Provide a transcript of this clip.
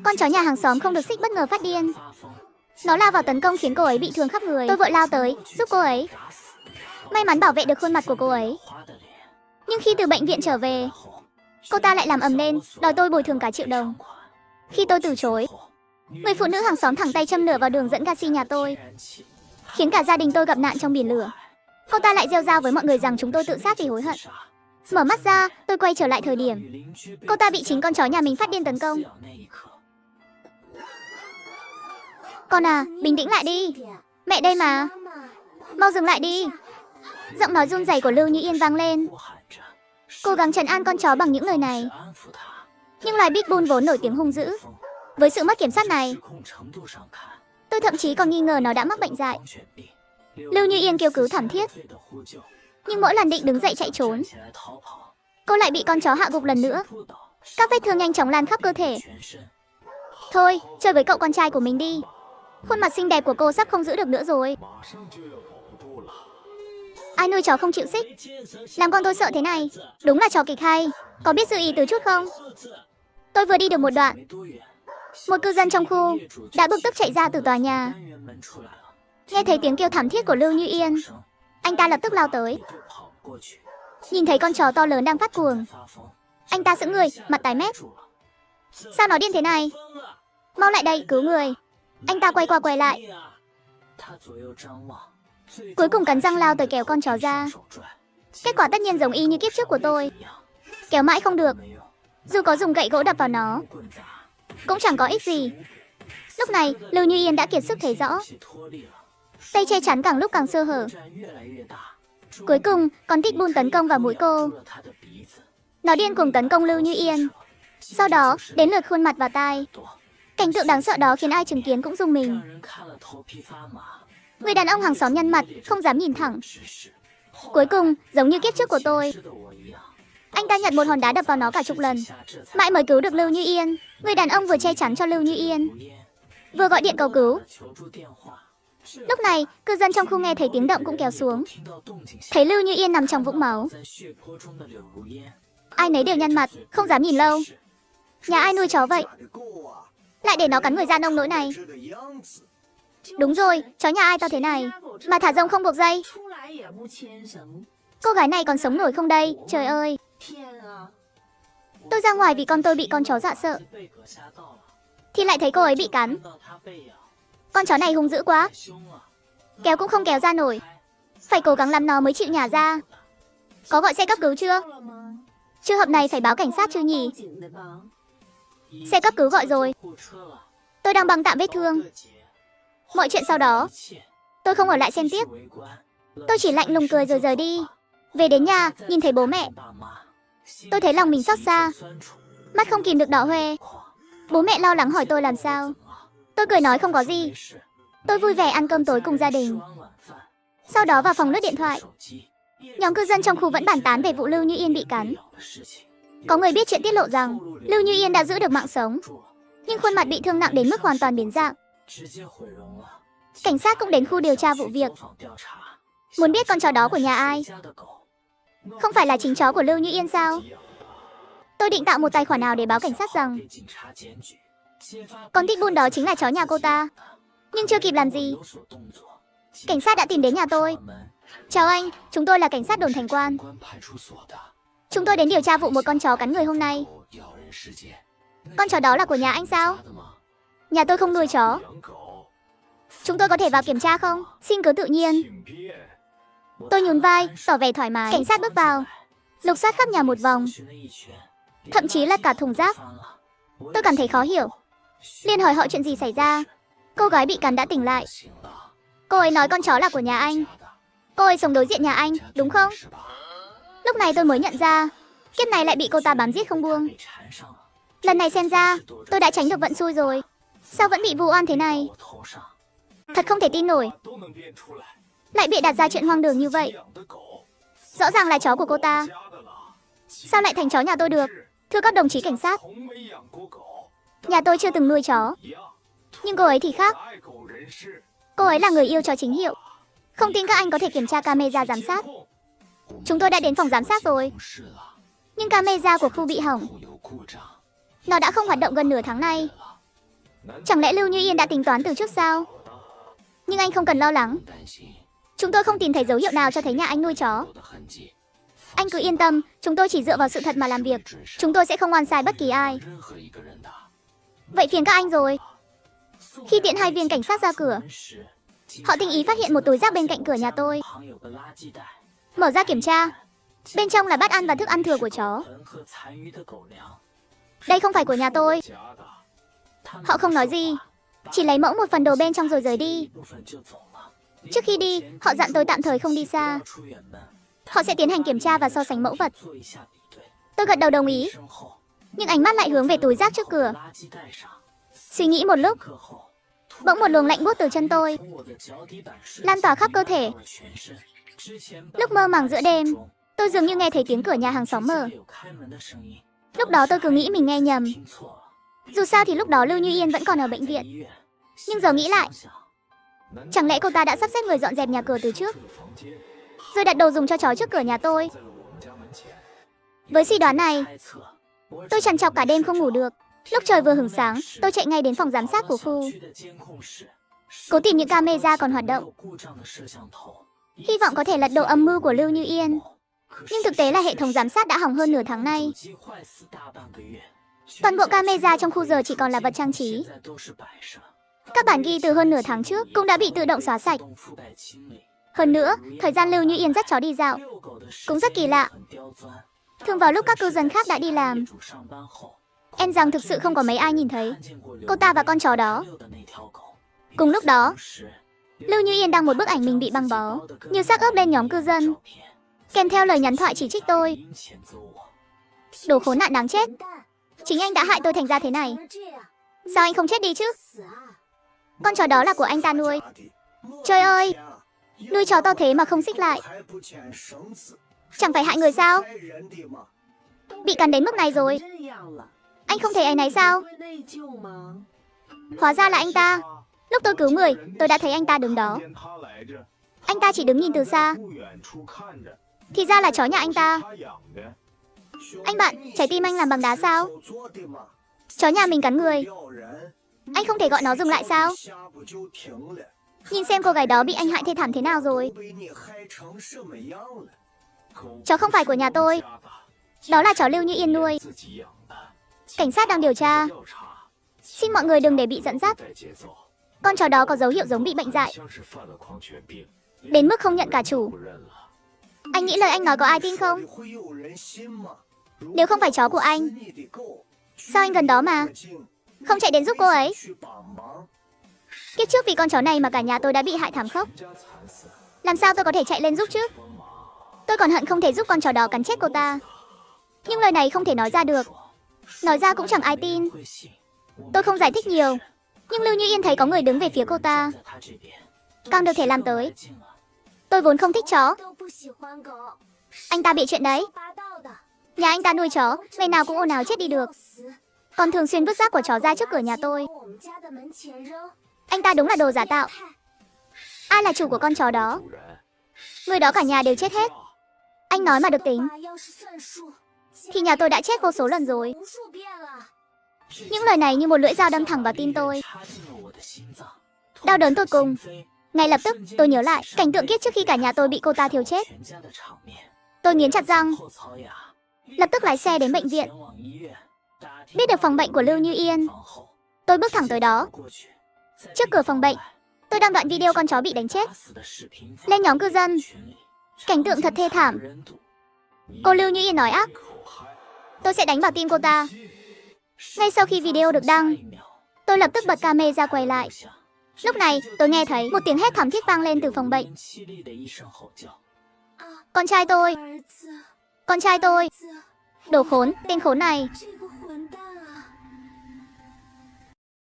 Con chó nhà hàng xóm không được xích bất ngờ phát điên. Nó lao vào tấn công khiến cô ấy bị thương khắp người. Tôi vội lao tới, giúp cô ấy. May mắn bảo vệ được khuôn mặt của cô ấy. Nhưng khi từ bệnh viện trở về, cô ta lại làm ầm lên, đòi tôi bồi thường cả 1.000.000 đồng. Khi tôi từ chối, người phụ nữ hàng xóm thẳng tay châm lửa vào đường dẫn gaxi nhà tôi, khiến cả gia đình tôi gặp nạn trong biển lửa. Cô ta lại rêu rao với mọi người rằng chúng tôi tự sát vì hối hận. Mở mắt ra, tôi quay trở lại thời điểm cô ta bị chính con chó nhà mình phát điên tấn công. Con à, bình tĩnh lại đi. Mẹ đây mà. Mau dừng lại đi. Giọng nói run rẩy của Lưu Như Yên vang lên, cố gắng trấn an con chó bằng những lời này. Nhưng loài Pitbull vốn nổi tiếng hung dữ, với sự mất kiểm soát này, tôi thậm chí còn nghi ngờ nó đã mắc bệnh dại. Lưu Như Yên kêu cứu thảm thiết, nhưng mỗi lần định đứng dậy chạy trốn, cô lại bị con chó hạ gục lần nữa. Các vết thương nhanh chóng lan khắp cơ thể. Thôi, chơi với cậu con trai của mình đi. Khuôn mặt xinh đẹp của cô sắp không giữ được nữa rồi. Ai nuôi chó không chịu xích, làm con tôi sợ thế này. Đúng là trò kịch hay. Có biết giữ ý từ chút không? Tôi vừa đi được một đoạn, một cư dân trong khu đã bực tức chạy ra từ tòa nhà. Nghe thấy tiếng kêu thảm thiết của Lưu Như Yên, anh ta lập tức lao tới. Nhìn thấy con chó to lớn đang phát cuồng, anh ta sững người, mặt tái mét. Sao nó điên thế này? Mau lại đây, cứu người. Anh ta quay qua quay lại, cuối cùng cắn răng lao tới kéo con chó ra. Kết quả tất nhiên giống y như kiếp trước của tôi. Kéo mãi không được, dù có dùng gậy gỗ đập vào nó cũng chẳng có ích gì. Lúc này Lưu Như Yên đã kiệt sức thấy rõ, tay che chắn càng lúc càng sơ hở. Cuối cùng con Pitbull tấn công vào mũi cô. Nó điên cuồng tấn công Lưu Như Yên, sau đó đến lượt khuôn mặt và tai. Cảnh tượng đáng sợ đó khiến ai chứng kiến cũng rùng mình. Người đàn ông hàng xóm nhăn mặt, không dám nhìn thẳng. Cuối cùng, giống như kiếp trước của tôi, anh ta nhặt một hòn đá đập vào nó cả chục lần, mãi mới cứu được Lưu Như Yên. Người đàn ông vừa che chắn cho Lưu Như Yên, vừa gọi điện cầu cứu. Lúc này, cư dân trong khu nghe thấy tiếng động cũng kéo xuống, thấy Lưu Như Yên nằm trong vũng máu. Ai nấy đều nhăn mặt, không dám nhìn lâu. Nhà ai nuôi chó vậy? Lại để nó cắn người ra nông nỗi này. Đúng rồi, chó nhà ai to thế này mà thả rông không buộc dây? Cô gái này còn sống nổi không đây? Trời ơi. Tôi ra ngoài vì con tôi bị con chó dọa sợ, thì lại thấy cô ấy bị cắn. Con chó này hung dữ quá, kéo cũng không kéo ra nổi, phải cố gắng làm nó mới chịu nhả ra. Có gọi xe cấp cứu chưa? Trường hợp này phải báo cảnh sát chứ nhỉ? Xe cấp cứu gọi rồi. Tôi đang băng tạm vết thương. Mọi chuyện sau đó, tôi không ở lại xem tiếp. Tôi chỉ lạnh lùng cười rồi rời đi. Về đến nhà, nhìn thấy bố mẹ, tôi thấy lòng mình xót xa, mắt không kìm được đỏ hoe. Bố mẹ lo lắng hỏi tôi làm sao. Tôi cười nói không có gì. Tôi vui vẻ ăn cơm tối cùng gia đình. Sau đó vào phòng lướt điện thoại. Nhóm cư dân trong khu vẫn bàn tán về vụ Lưu Như Yên bị cắn. Có người biết chuyện tiết lộ rằng Lưu Như Yên đã giữ được mạng sống, nhưng khuôn mặt bị thương nặng đến mức hoàn toàn biến dạng. Cảnh sát cũng đến khu điều tra vụ việc, muốn biết con chó đó của nhà ai. Không phải là chính chó của Lưu Như Yên sao? Tôi định tạo một tài khoản nào để báo cảnh sát rằng con Pitbull đó chính là chó nhà cô ta. Nhưng chưa kịp làm gì, cảnh sát đã tìm đến nhà tôi. Chào anh, chúng tôi là cảnh sát đồn Thành Quan. Chúng tôi đến điều tra vụ một con chó cắn người hôm nay. Con chó đó là của nhà anh sao? Nhà tôi không nuôi chó. Chúng tôi có thể vào kiểm tra không? Xin cứ tự nhiên. Tôi nhún vai, tỏ vẻ thoải mái. Cảnh sát bước vào, lục soát khắp nhà một vòng, thậm chí lật cả thùng rác. Tôi cảm thấy khó hiểu, liền hỏi họ chuyện gì xảy ra. Cô gái bị cắn đã tỉnh lại. Cô ấy nói con chó là của nhà anh. Cô ấy sống đối diện nhà anh, đúng không? Lúc này tôi mới nhận ra, kiếp này lại bị cô ta bám giết không buông. Lần này xem ra, tôi đã tránh được vận xui rồi. Sao vẫn bị vu oan thế này? Thật không thể tin nổi, lại bịa đặt ra chuyện hoang đường như vậy. Rõ ràng là chó của cô ta, sao lại thành chó nhà tôi được? Thưa các đồng chí cảnh sát, nhà tôi chưa từng nuôi chó, nhưng cô ấy thì khác. Cô ấy là người yêu chó chính hiệu. Không tin các anh có thể kiểm tra camera giám sát. Chúng tôi đã đến phòng giám sát rồi, nhưng camera của khu bị hỏng. Nó đã không hoạt động gần nửa tháng nay. Chẳng lẽ Lưu Như Yên đã tính toán từ trước sao? Nhưng anh không cần lo lắng. Chúng tôi không tìm thấy dấu hiệu nào cho thấy nhà anh nuôi chó. Anh cứ yên tâm, chúng tôi chỉ dựa vào sự thật mà làm việc. Chúng tôi sẽ không oan sai bất kỳ ai. Vậy phiền các anh rồi. Khi tiễn hai viên cảnh sát ra cửa, họ tinh ý phát hiện một túi rác bên cạnh cửa nhà tôi. Mở ra kiểm tra, bên trong là bát ăn và thức ăn thừa của chó. Đây không phải của nhà tôi. Họ không nói gì, chỉ lấy mẫu một phần đồ bên trong rồi rời đi. Trước khi đi, họ dặn tôi tạm thời không đi xa. Họ sẽ tiến hành kiểm tra và so sánh mẫu vật. Tôi gật đầu đồng ý, nhưng ánh mắt lại hướng về túi rác trước cửa. Suy nghĩ một lúc, bỗng một luồng lạnh buốt từ chân tôi lan tỏa khắp cơ thể. Lúc mơ màng giữa đêm, tôi dường như nghe thấy tiếng cửa nhà hàng xóm mở. Lúc đó tôi cứ nghĩ mình nghe nhầm. Dù sao thì lúc đó Lưu Như Yên vẫn còn ở bệnh viện. Nhưng giờ nghĩ lại, chẳng lẽ cô ta đã sắp xếp người dọn dẹp nhà cửa từ trước, rồi đặt đồ dùng cho chó trước cửa nhà tôi? Với suy đoán này, tôi trằn trọc cả đêm không ngủ được. Lúc trời vừa hửng sáng, tôi chạy ngay đến phòng giám sát của khu, cố tìm những camera còn hoạt động, hy vọng có thể lật đổ âm mưu của Lưu Như Yên. Nhưng thực tế là hệ thống giám sát đã hỏng hơn nửa tháng nay. Toàn bộ camera trong khu giờ chỉ còn là vật trang trí. Các bản ghi từ hơn nửa tháng trước cũng đã bị tự động xóa sạch. Hơn nữa, thời gian Lưu Như Yên dắt chó đi dạo cũng rất kỳ lạ. Thường vào lúc các cư dân khác đã đi làm. Em rằng thực sự không có mấy ai nhìn thấy cô ta và con chó đó. Cùng lúc đó, Lưu Như Yên đăng một bức ảnh mình bị băng bó, như xác ướp lên nhóm cư dân, kèm theo lời nhắn thoại chỉ trích tôi. Đồ khốn nạn đáng chết. Chính anh đã hại tôi thành ra thế này. Sao anh không chết đi chứ? Con chó đó là của anh ta nuôi. Trời ơi, nuôi chó to thế mà không xích lại, chẳng phải hại người sao? Bị cắn đến mức này rồi, anh không thấy áy náy sao? Hóa ra là anh ta. Lúc tôi cứu người, tôi đã thấy anh ta đứng đó. Anh ta chỉ đứng nhìn từ xa. Thì ra là chó nhà anh ta. Anh bạn, trái tim anh làm bằng đá sao? Chó nhà mình cắn người, anh không thể gọi nó dừng lại sao? Nhìn xem cô gái đó bị anh hại thê thảm thế nào rồi. Chó không phải của nhà tôi. Đó là chó Lưu Như Yên nuôi. Cảnh sát đang điều tra. Xin mọi người đừng để bị dẫn dắt. Con chó đó có dấu hiệu giống bị bệnh dại, đến mức không nhận cả chủ. Anh nghĩ lời anh nói có ai tin không? Nếu không phải chó của anh, sao anh gần đó mà không chạy đến giúp cô ấy? Kiếp trước vì con chó này mà cả nhà tôi đã bị hại thảm khốc. Làm sao tôi có thể chạy lên giúp chứ? Tôi còn hận không thể giúp con chó đó cắn chết cô ta. Nhưng lời này không thể nói ra được. Nói ra cũng chẳng ai tin. Tôi không giải thích nhiều, nhưng Lưu Như Yên thấy có người đứng về phía cô ta, càng được thể làm tới. Tôi vốn không thích chó. Anh ta bị chuyện đấy. Nhà anh ta nuôi chó, ngày nào cũng ồn ào chết đi được, còn thường xuyên vứt rác của chó ra trước cửa nhà tôi. Anh ta đúng là đồ giả tạo. Ai là chủ của con chó đó? Người đó cả nhà đều chết hết. Anh nói mà được tính, thì nhà tôi đã chết vô số lần rồi. Những lời này như một lưỡi dao đâm thẳng vào tim tôi. Đau đớn tột cùng. Ngay lập tức tôi nhớ lại cảnh tượng kiếp trước khi cả nhà tôi bị cô ta thiêu chết. Tôi nghiến chặt răng, lập tức lái xe đến bệnh viện. Biết được phòng bệnh của Lưu Như Yên, tôi bước thẳng tới đó. Trước cửa phòng bệnh, tôi đăng đoạn video con chó bị đánh chết lên nhóm cư dân. Cảnh tượng thật thê thảm. Cô Lưu Như Yên nói ác, tôi sẽ đánh vào tim cô ta. Ngay sau khi video được đăng, tôi lập tức bật camera quay lại. Lúc này tôi nghe thấy một tiếng hét thảm thiết vang lên từ phòng bệnh. Con trai tôi! Con trai tôi! Đồ khốn, tên khốn này!